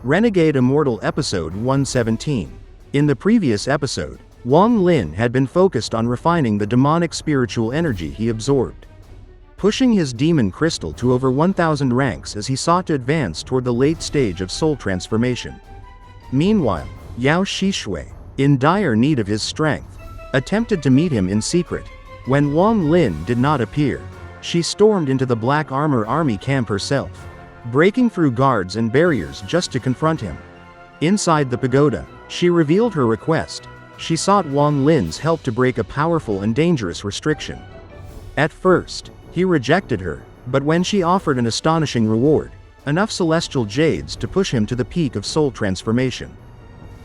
Renegade Immortal Episode 117. In the previous episode, Wang Lin had been focused on refining the demonic spiritual energy he absorbed, pushing his demon crystal to over 1,000 ranks as he sought to advance toward the late stage of soul transformation. Meanwhile, Yao Xixue, in dire need of his strength, attempted to meet him in secret. When Wang Lin did not appear, she stormed into the Black Armor Army camp herself, breaking through guards and barriers just to confront him. Inside the pagoda, she revealed her request. She sought Wang Lin's help to break a powerful and dangerous restriction. At first, he rejected her, but when she offered an astonishing reward, enough celestial jades to push him to the peak of soul transformation,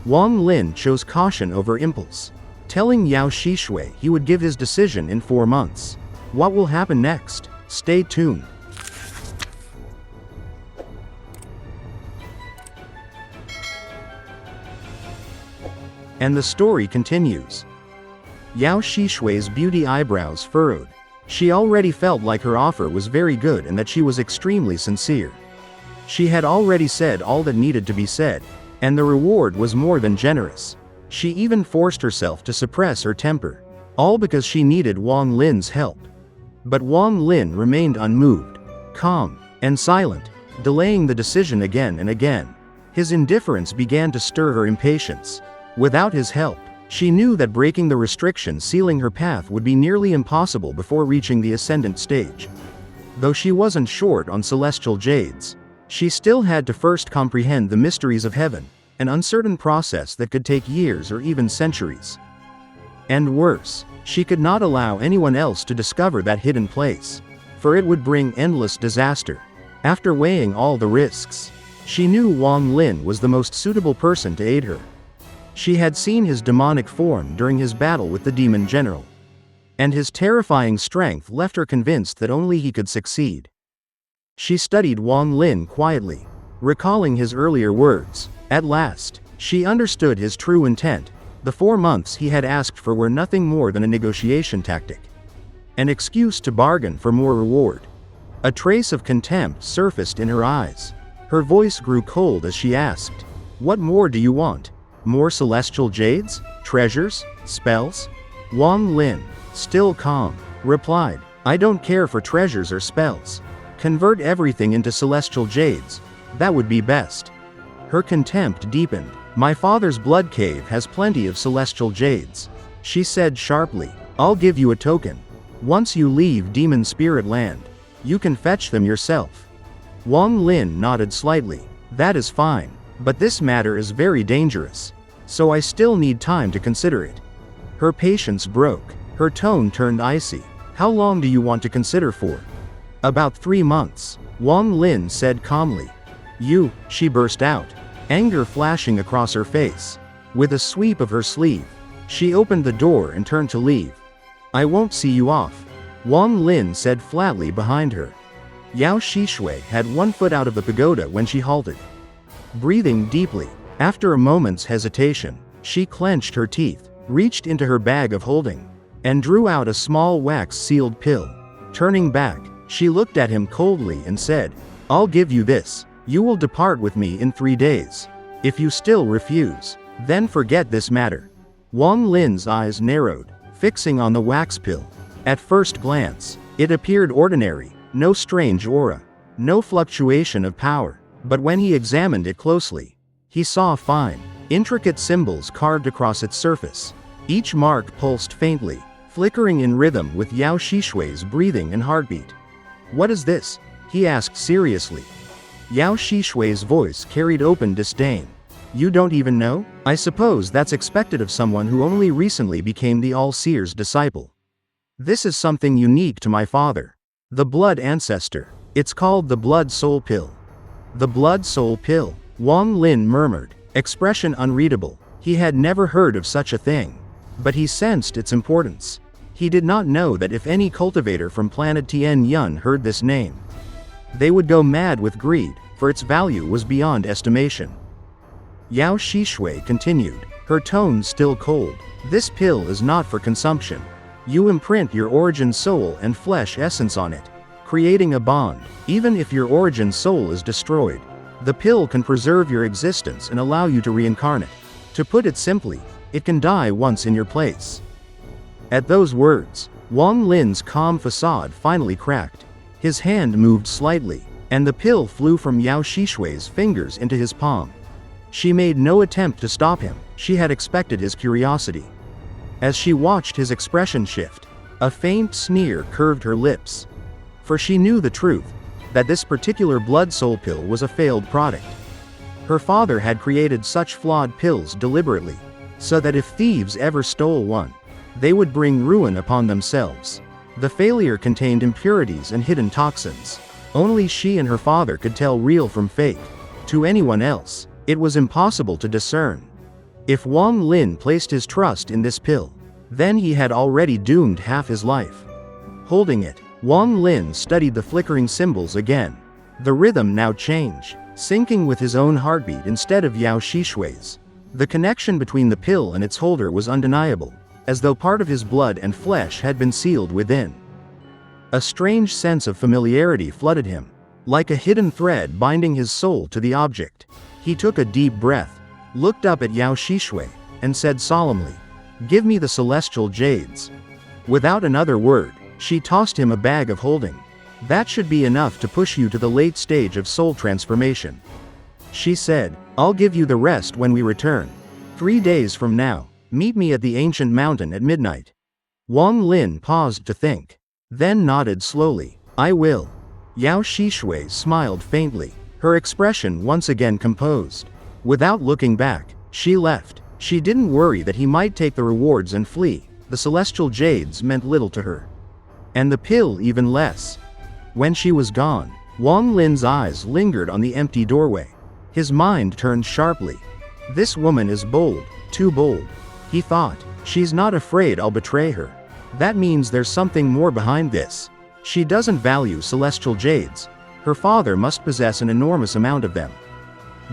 Wang Lin chose caution over impulse, telling Yao Xixue he would give his decision in 4 months. What will happen next? Stay tuned. And the story continues. Yao Xixue's beauty eyebrows furrowed. She already felt like her offer was very good and that she was extremely sincere. She had already said all that needed to be said, and the reward was more than generous. She even forced herself to suppress her temper, all because she needed Wang Lin's help. But Wang Lin remained unmoved, calm, and silent, delaying the decision again and again. His indifference began to stir her impatience. Without his help, she knew that breaking the restriction sealing her path would be nearly impossible before reaching the ascendant stage. Though she wasn't short on celestial jades, she still had to first comprehend the mysteries of heaven, an uncertain process that could take years or even centuries. And worse, she could not allow anyone else to discover that hidden place, for it would bring endless disaster. After weighing all the risks, she knew Wang Lin was the most suitable person to aid her. She had seen his demonic form during his battle with the demon general, and his terrifying strength left her convinced that only he could succeed. She studied Wang Lin quietly, recalling his earlier words. At last, she understood his true intent. The 4 months he had asked for were nothing more than a negotiation tactic, an excuse to bargain for more reward. A trace of contempt surfaced in her eyes. Her voice grew cold as she asked, "What more do you want? More celestial jades? Treasures? Spells?" Wang Lin, still calm, replied, "I don't care for treasures or spells. Convert everything into celestial jades. That would be best." Her contempt deepened. "My father's blood cave has plenty of celestial jades," she said sharply. "I'll give you a token. Once you leave Demon Spirit Land, you can fetch them yourself." Wang Lin nodded slightly. "That is fine, but this matter is very dangerous, so I still need time to consider it." Her patience broke. Her tone turned icy. "How long do you want to consider for?" "About 3 months, Wang Lin said calmly. "You," she burst out, anger flashing across her face. With a sweep of her sleeve, she opened the door and turned to leave. "I won't see you off," Wang Lin said flatly behind her. Yao Xixue had 1 foot out of the pagoda when she halted. Breathing deeply, after a moment's hesitation, she clenched her teeth, reached into her bag of holding, and drew out a small wax-sealed pill. Turning back, she looked at him coldly and said, "I'll give you this. You will depart with me in 3 days. If you still refuse, then forget this matter." Wang Lin's eyes narrowed, fixing on the wax pill. At first glance, it appeared ordinary, no strange aura, no fluctuation of power. But when he examined it closely, he saw fine, intricate symbols carved across its surface. Each mark pulsed faintly, flickering in rhythm with Yao Xixue's breathing and heartbeat. "What is this?" he asked seriously. Yao Xixue's voice carried open disdain. "You don't even know? I suppose that's expected of someone who only recently became the All-Seer's disciple. This is something unique to my father, the Blood Ancestor. It's called the Blood Soul Pill." "The Blood Soul Pill," Wang Lin murmured, expression unreadable. He had never heard of such a thing, but he sensed its importance. He did not know that if any cultivator from planet Tian Yun heard this name, they would go mad with greed, for its value was beyond estimation. Yao Xixue continued, her tone still cold. "This pill is not for consumption. You imprint your origin soul and flesh essence on it, creating a bond. Even if your origin soul is destroyed, The pill can preserve your existence and allow you to reincarnate. To put it simply, it can die once in your place." At those words, Wang Lin's calm facade finally cracked. His hand moved slightly, and the pill flew from Yao Xixue's fingers into his palm. She made no attempt to stop him. She had expected his curiosity. As she watched his expression shift, a faint sneer curved her lips. For she knew the truth, that this particular blood soul pill was a failed product. Her father had created such flawed pills deliberately, so that if thieves ever stole one, they would bring ruin upon themselves. The failure contained impurities and hidden toxins. Only she and her father could tell real from fake. To anyone else, it was impossible to discern. If Wang Lin placed his trust in this pill, then he had already doomed half his life. Holding it, Wang Lin studied the flickering symbols again. The rhythm now changed, syncing with his own heartbeat instead of Yao Xixue's. The connection between the pill and its holder was undeniable, as though part of his blood and flesh had been sealed within. A strange sense of familiarity flooded him, like a hidden thread binding his soul to the object. He took a deep breath, looked up at Yao Xixue, and said solemnly, "Give me the celestial jades." Without another word, she tossed him a bag of holding. "That should be enough to push you to the late stage of soul transformation." She said, "I'll give you the rest when we return. 3 days from now, meet me at the ancient mountain at midnight." Wang Lin paused to think, then nodded slowly. "I will." Yao Xixue smiled faintly, her expression once again composed. Without looking back, she left. She didn't worry that he might take the rewards and flee. The celestial jades meant little to her. And the pill even less. When she was gone, Wang Lin's eyes lingered on the empty doorway. His mind turned sharply. "This woman is bold, too bold," he thought. "She's not afraid I'll betray her. That means there's something more behind this. She doesn't value celestial jades. Her father must possess an enormous amount of them.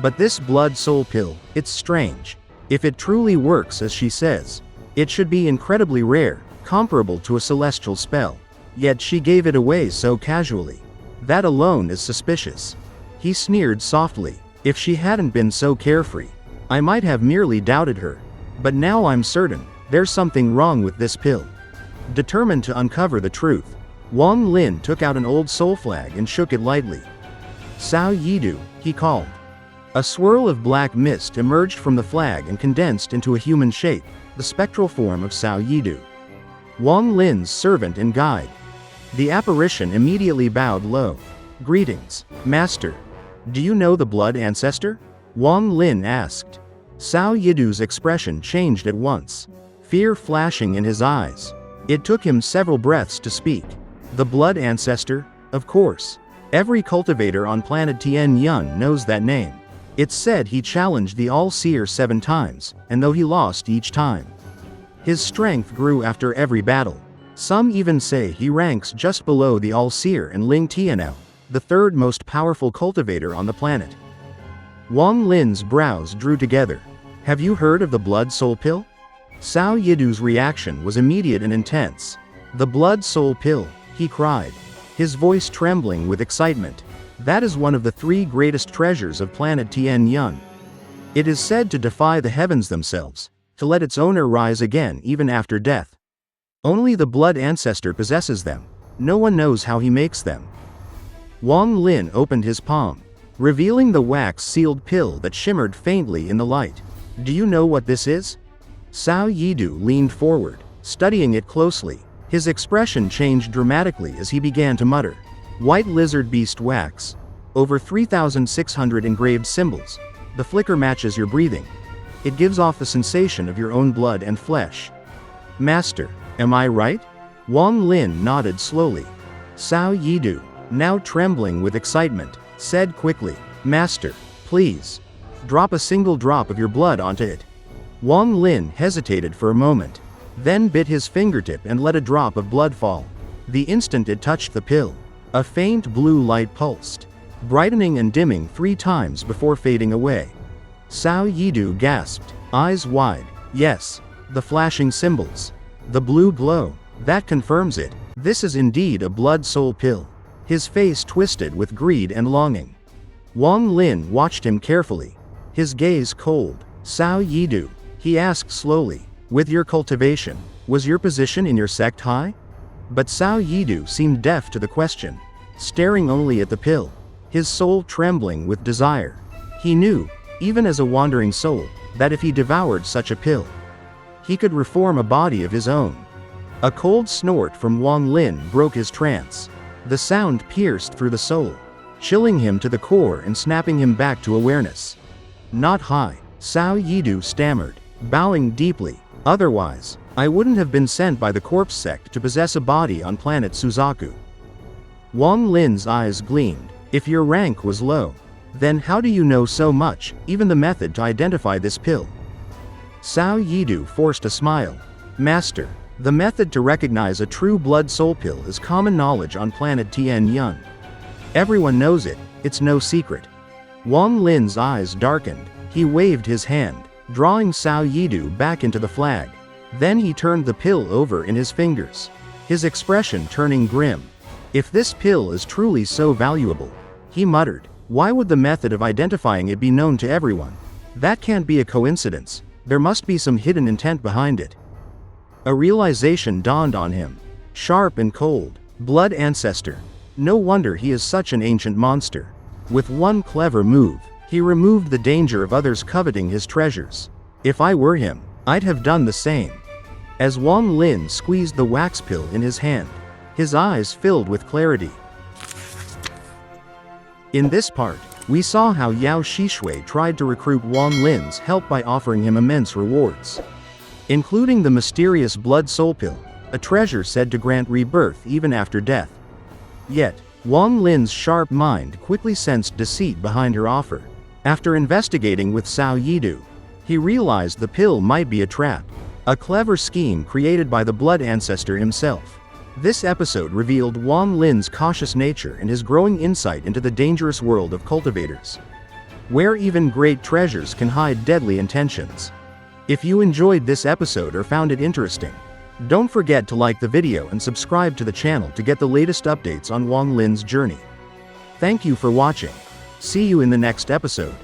But this blood soul pill, it's strange. If it truly works as she says, it should be incredibly rare, comparable to a celestial spell. Yet she gave it away so casually. That alone is suspicious." He sneered softly. "If she hadn't been so carefree, I might have merely doubted her. But now I'm certain, there's something wrong with this pill." Determined to uncover the truth, Wang Lin took out an old soul flag and shook it lightly. "Sao Yidu," he called. A swirl of black mist emerged from the flag and condensed into a human shape, the spectral form of Sao Yidu, Wang Lin's servant and guide. The apparition immediately bowed low. "Greetings, Master. Do you know the blood ancestor?" Wang Lin asked. Sao Yidu's expression changed at once, fear flashing in his eyes. It took him several breaths to speak. "The blood ancestor? Of course. Every cultivator on planet Tianyun knows that name. It's said he challenged the All-Seer 7 times, and though he lost each time, his strength grew after every battle. Some even say he ranks just below the All-Seer and Ling Tianao, the 3rd most powerful cultivator on the planet." Wang Lin's brows drew together. "Have you heard of the blood soul pill?" Sao Yidu's reaction was immediate and intense. "The blood soul pill," he cried, his voice trembling with excitement. "That is one of the 3 greatest treasures of planet Tianyun. It is said to defy the heavens themselves, to let its owner rise again even after death. Only the blood ancestor possesses them. No one knows how he makes them." Wang Lin opened his palm, revealing the wax-sealed pill that shimmered faintly in the light. "Do you know what this is?" Sao Yidu leaned forward, studying it closely. His expression changed dramatically as he began to mutter. "White lizard beast wax. Over 3,600 engraved symbols. The flicker matches your breathing. It gives off the sensation of your own blood and flesh." "Master, am I right?" Wang Lin nodded slowly. Sao Yidu, now trembling with excitement, said quickly, "Master, please, drop a single drop of your blood onto it." Wang Lin hesitated for a moment, then bit his fingertip and let a drop of blood fall. The instant it touched the pill, a faint blue light pulsed, brightening and dimming 3 times before fading away. Sao Yidu gasped, eyes wide. "Yes, the flashing symbols. The blue glow. That confirms it. This is indeed a blood soul pill." His face twisted with greed and longing. Wang Lin watched him carefully, his gaze cold. "Cao Yidu," he asked slowly, "with your cultivation, was your position in your sect high?" But Cao Yidu seemed deaf to the question, staring only at the pill, his soul trembling with desire. He knew, even as a wandering soul, that if he devoured such a pill, he could reform a body of his own. A cold snort from Wang Lin broke his trance. The sound pierced through the soul, chilling him to the core and snapping him back to awareness. "Not high," Cao Yidu stammered, bowing deeply. "Otherwise, I wouldn't have been sent by the corpse sect to possess a body on planet Suzaku." Wang Lin's eyes gleamed. "If your rank was low, then how do you know so much, even the method to identify this pill?" Cao Yidu forced a smile. "Master, the method to recognize a true blood soul pill is common knowledge on planet Tianyun. Everyone knows it, it's no secret." Wang Lin's eyes darkened. He waved his hand, drawing Cao Yidu back into the flag. Then he turned the pill over in his fingers, his expression turning grim. "If this pill is truly so valuable," he muttered, "why would the method of identifying it be known to everyone? That can't be a coincidence, there must be some hidden intent behind it." A realization dawned on him, sharp and cold. Blood ancestor. No wonder he is such an ancient monster. With one clever move, he removed the danger of others coveting his treasures. "If I were him, I'd have done the same." As Wang Lin squeezed the wax pill in his hand, his eyes filled with clarity. In this part, we saw how Yao Xixue tried to recruit Wang Lin's help by offering him immense rewards, including the mysterious blood soul pill, a treasure said to grant rebirth even after death. Yet, Wang Lin's sharp mind quickly sensed deceit behind her offer. After investigating with Cao Yidu, he realized the pill might be a trap, a clever scheme created by the blood ancestor himself. This episode revealed Wang Lin's cautious nature and his growing insight into the dangerous world of cultivators, where even great treasures can hide deadly intentions. If you enjoyed this episode or found it interesting, don't forget to like the video and subscribe to the channel to get the latest updates on Wang Lin's journey. Thank you for watching. See you in the next episode.